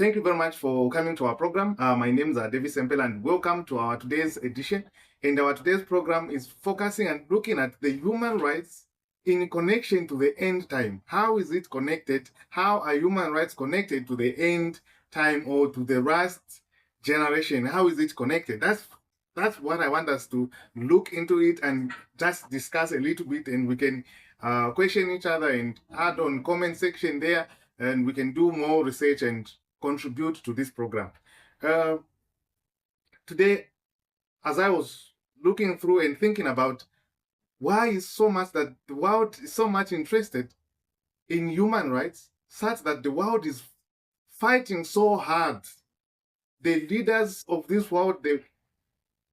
Thank you very much for coming to our program. My name is David Sempel, and welcome to our today's edition. And our today's program is focusing and looking at the human rights in connection to the end time. How is it connected? How are human rights connected to the end time or to the last generation? How is it connected? That's what I want us to look into it and just discuss a little bit, and we can question each other and add on comment section there, and we can do more research and contribute to this program. Today, as I was looking through and thinking about why is so much that the world is so much interested in human rights, such that the world is fighting so hard. The leaders of this world, the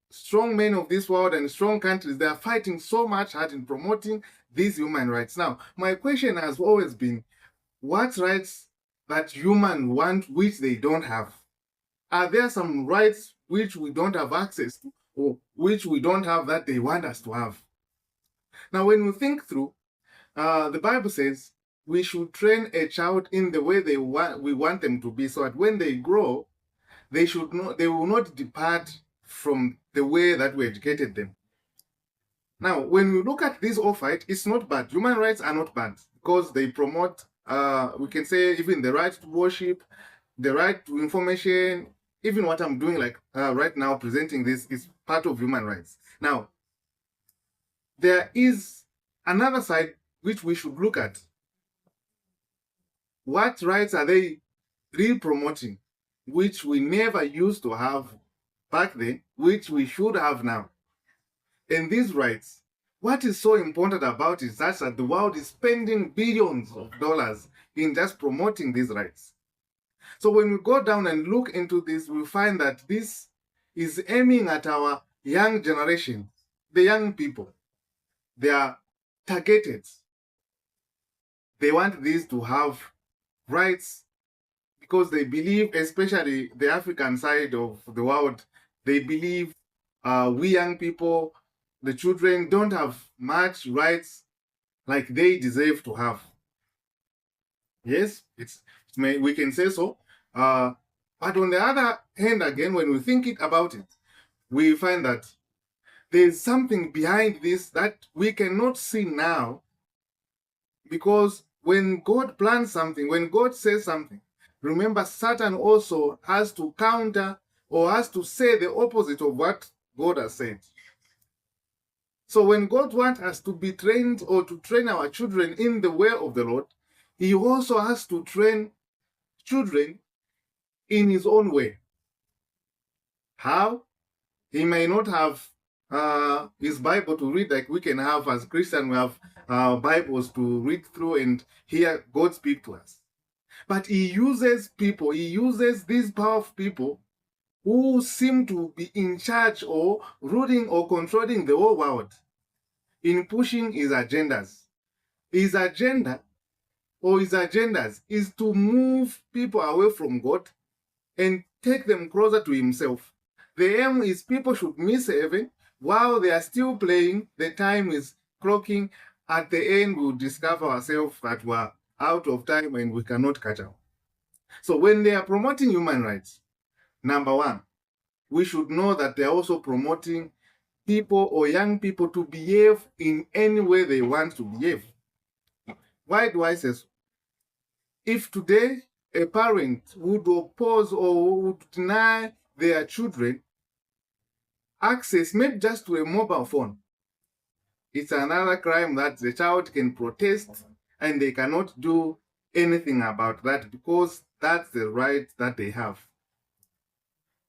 strong men of this world and strong countries, they are fighting so much hard in promoting these human rights. Now, my question has always been, what rights that humans want which they don't have? Are there some rights which we don't have access to, or which we don't have that they want us to have? Now, when we think through, the Bible says we should train a child in the way we want them to be, so that when they grow, they will not depart from the way that we educated them. Now, when we look at this all fight, it's not bad. Human rights are not bad because they promote, we can say, even the right to worship, the right to information. Even what I'm doing right now, presenting this, is part of human rights. Now, there is another side which we should look at. What rights are they really promoting, which we never used to have back then, which we should have now? And these rights, what is so important about it is that the world is spending billions of dollars in just promoting these rights. So when we go down and look into this, we find that this is aiming at our young generation, the young people. They are targeted. They want these to have rights because they believe, especially the African side of the world, they believe we young people, the children, don't have much rights like they deserve to have. Yes, we can say so. But on the other hand, again, when we think about it, we find that there's something behind this that we cannot see now, because when God plans something, when God says something, remember, Satan also has to counter or has to say the opposite of what God has said. So when God wants us to be trained or to train our children in the way of the Lord, He also has to train children in His own way. How? He may not have his Bible to read like we can have as Christians. We have Bibles to read through and hear God speak to us. But He uses people, He uses these powerful people who seem to be in charge or ruling or controlling the whole world in pushing His agendas. His agenda or His agendas is to move people away from God and take them closer to Himself. The aim is people should miss heaven while they are still playing. The time is clocking. At the end, we'll discover ourselves that we're out of time and we cannot catch up. So when they are promoting human rights, number one, we should know that they're also promoting people or young people to behave in any way they want to behave. Why do I say so? If today a parent would oppose or would deny their children access, maybe just to a mobile phone, it's another crime that the child can protest and they cannot do anything about that because that's the right that they have.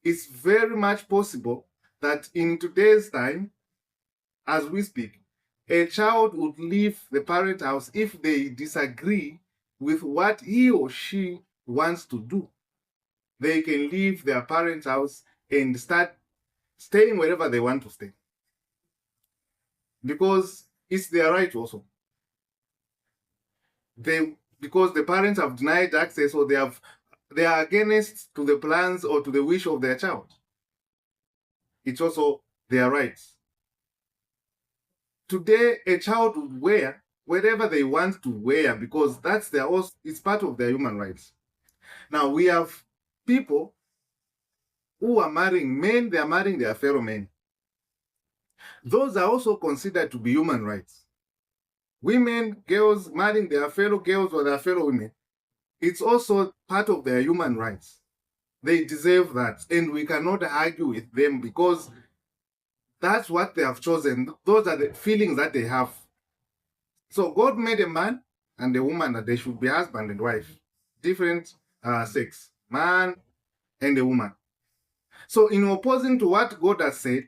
It's very much possible that in today's time, as we speak, a child would leave the parent house if they disagree with what he or she wants to do. They can leave their parent house and start staying wherever they want to stay, because it's their right also. Because the parents have denied access, or they are against to the plans or to the wish of their child. It's also their rights. Today, a child would wear whatever they want to wear because it's part of their human rights. Now, we have people who are marrying men, they are marrying their fellow men. Those are also considered to be human rights. Women, girls marrying their fellow girls or their fellow women, it's also part of their human rights. They deserve that, and we cannot argue with them because that's what they have chosen. Those are the feelings that they have. So God made a man and a woman that they should be husband and wife, different sex, man and a woman. So in opposing to what God has said,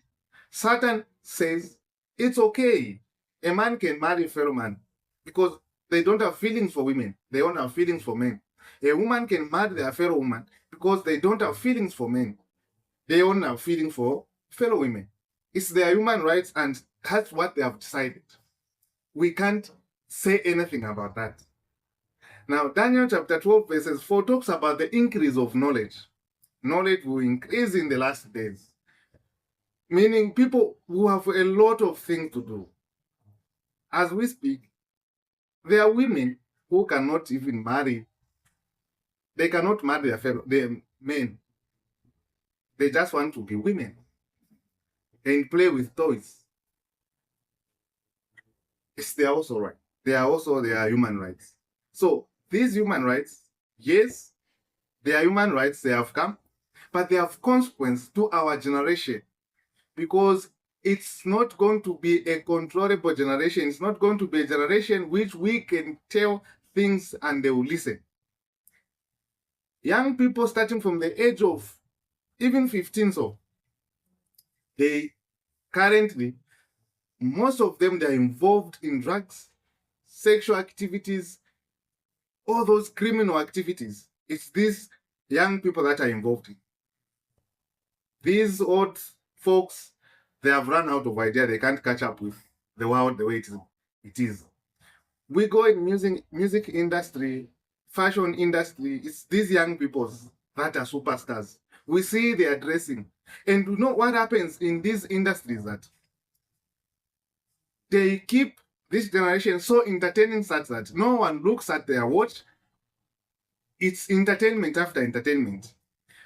Satan says it's okay. A man can marry a fellow man because they don't have feelings for women. They don't have feelings for men. A woman can marry their fellow woman because they don't have feelings for men. They don't have feelings for fellow women. It's their human rights, and that's what they have decided. We can't say anything about that. Now, Daniel chapter 12 verses 4 talks about the increase of knowledge. Knowledge will increase in the last days. Meaning people who have a lot of things to do. As we speak, there are women who cannot even marry. They cannot marry their men. They just want to be women and play with toys. They are also right. They are also their human rights. So these human rights, yes, they are human rights, they have come, but they have consequence to our generation because it's not going to be a controllable generation. It's not going to be a generation which we can tell things and they will listen. Young people starting from the age of even 15, so they currently, most of them, they're involved in drugs, sexual activities, all those criminal activities. It's these young people that are involved in. These old folks, they have run out of idea. They can't catch up with the world the way it is. We go in music industry, fashion industry. It's these young people that are superstars. We see their dressing. And you know what happens in these industries that they keep this generation so entertaining such that no one looks at their watch. It's entertainment after entertainment.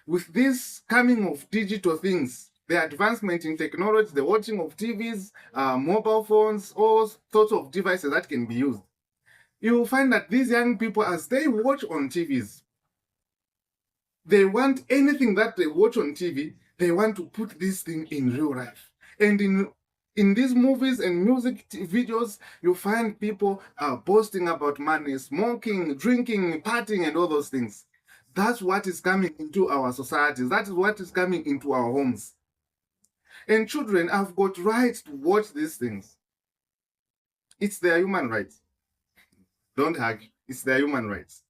With this coming of digital things, the advancement in technology, the watching of TVs, mobile phones, all sorts of devices that can be used, you will find that these young people, as they watch on TVs, they want anything that they watch on TV, they want to put this thing in real life. And in these movies and music videos, you find people boasting about money, smoking, drinking, partying, and all those things. That's what is coming into our societies. That is what is coming into our homes. And children have got rights to watch these things. It's their human rights. Don't argue. It's their human rights.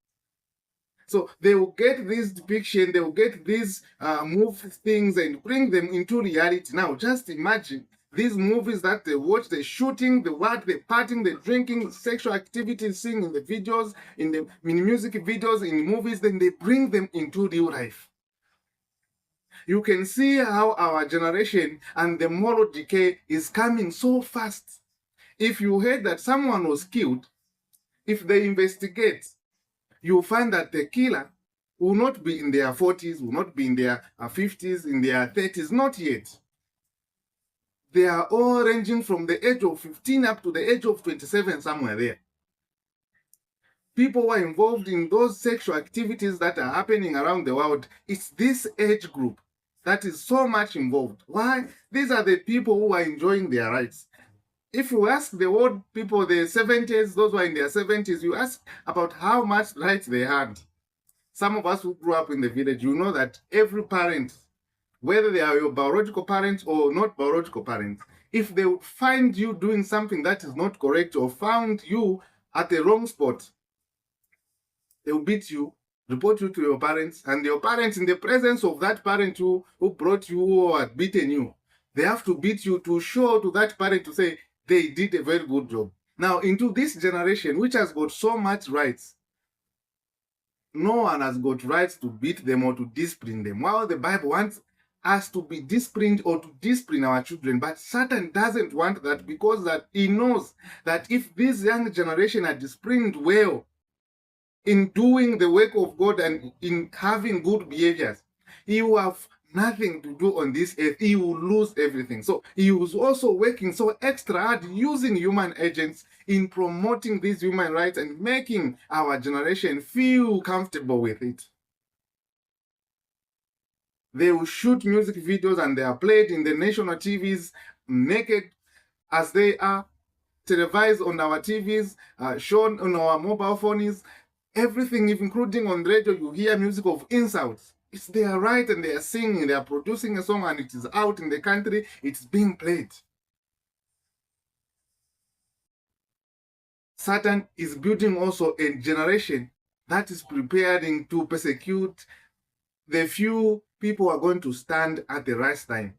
So they will get this depiction, they will get these move things and bring them into reality. Now, just imagine these movies that they watch, the shooting, the partying, the drinking, sexual activities, seeing in the videos, in the music videos, in movies, then they bring them into real life. You can see how our generation and the moral decay is coming so fast. If you heard that someone was killed, if they investigate, you'll find that the killer will not be in their 40s, will not be in their 50s, in their 30s, not yet. They are all ranging from the age of 15 up to the age of 27, somewhere there. People who are involved in those sexual activities that are happening around the world, it's this age group that is so much involved. Why? These are the people who are enjoying their rights. If you ask the old people, the 70s, those who are in their 70s, you ask about how much rights they had. Some of us who grew up in the village, you know that every parent, whether they are your biological parents or not biological parents, if they would find you doing something that is not correct or found you at the wrong spot, they will beat you, report you to your parents, and your parents, in the presence of that parent who brought you or had beaten you, they have to beat you to show to that parent to say, they did a very good job. Now, into this generation, which has got so much rights, no one has got rights to beat them or to discipline them. While the Bible wants us to be disciplined or to discipline our children, but Satan doesn't want that because that he knows that if this young generation are disciplined well, in doing the work of God and in having good behaviors, he will have nothing to do on this earth. He will lose everything. So he was also working so extra hard using human agents in promoting these human rights and making our generation feel comfortable with it. They will shoot music videos and they are played in the national TVs naked as they are, televised on our TVs, shown on our mobile phones, everything, including on radio, you hear music of insults. It's their right and they are singing, they are producing a song and it is out in the country, it's being played. Satan is building also a generation that is preparing to persecute the few people who are going to stand at the right time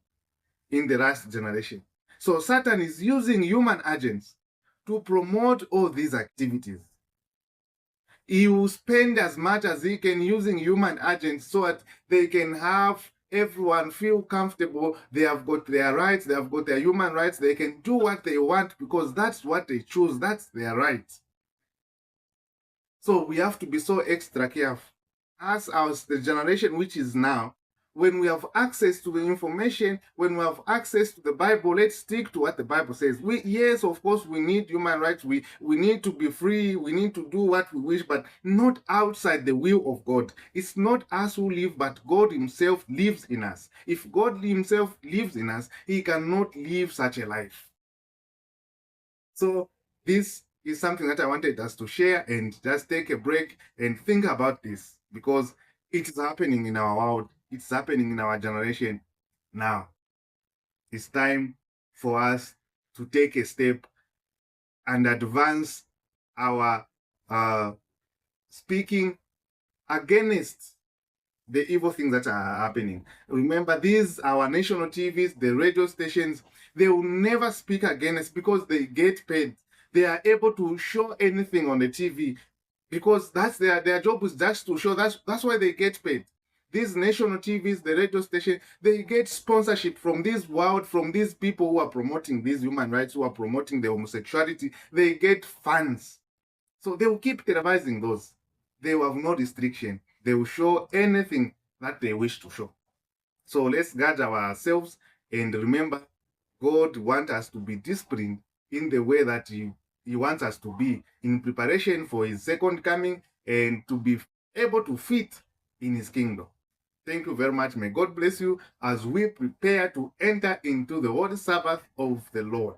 in the last generation. So Satan is using human agents to promote all these activities. He will spend as much as he can using human agents so that they can have everyone feel comfortable. They have got their rights, they have got their human rights, they can do what they want because that's what they choose, that's their right. So we have to be so extra careful. As the generation which is now, when we have access to the information, when we have access to the Bible, let's stick to what the Bible says. Yes, of course, we need human rights. We need to be free. We need to do what we wish, but not outside the will of God. It's not us who live, but God himself lives in us. If God himself lives in us, he cannot live such a life. So this is something that I wanted us to share and just take a break and think about this because it is happening in our world. It's happening in our generation now. It's time for us to take a step and advance our speaking against the evil things that are happening. Remember, these our national TVs, the radio stations, they will never speak against because they get paid. They are able to show anything on the TV because that's their job is just to show. That's why they get paid. These national TVs, the radio station, they get sponsorship from this world, from these people who are promoting these human rights, who are promoting the homosexuality. They get funds. So they will keep televising those. They will have no restriction. They will show anything that they wish to show. So let's guard ourselves and remember, God wants us to be disciplined in the way that He wants us to be in preparation for His second coming and to be able to fit in His kingdom. Thank you very much. May God bless you as we prepare to enter into the Holy Sabbath of the Lord.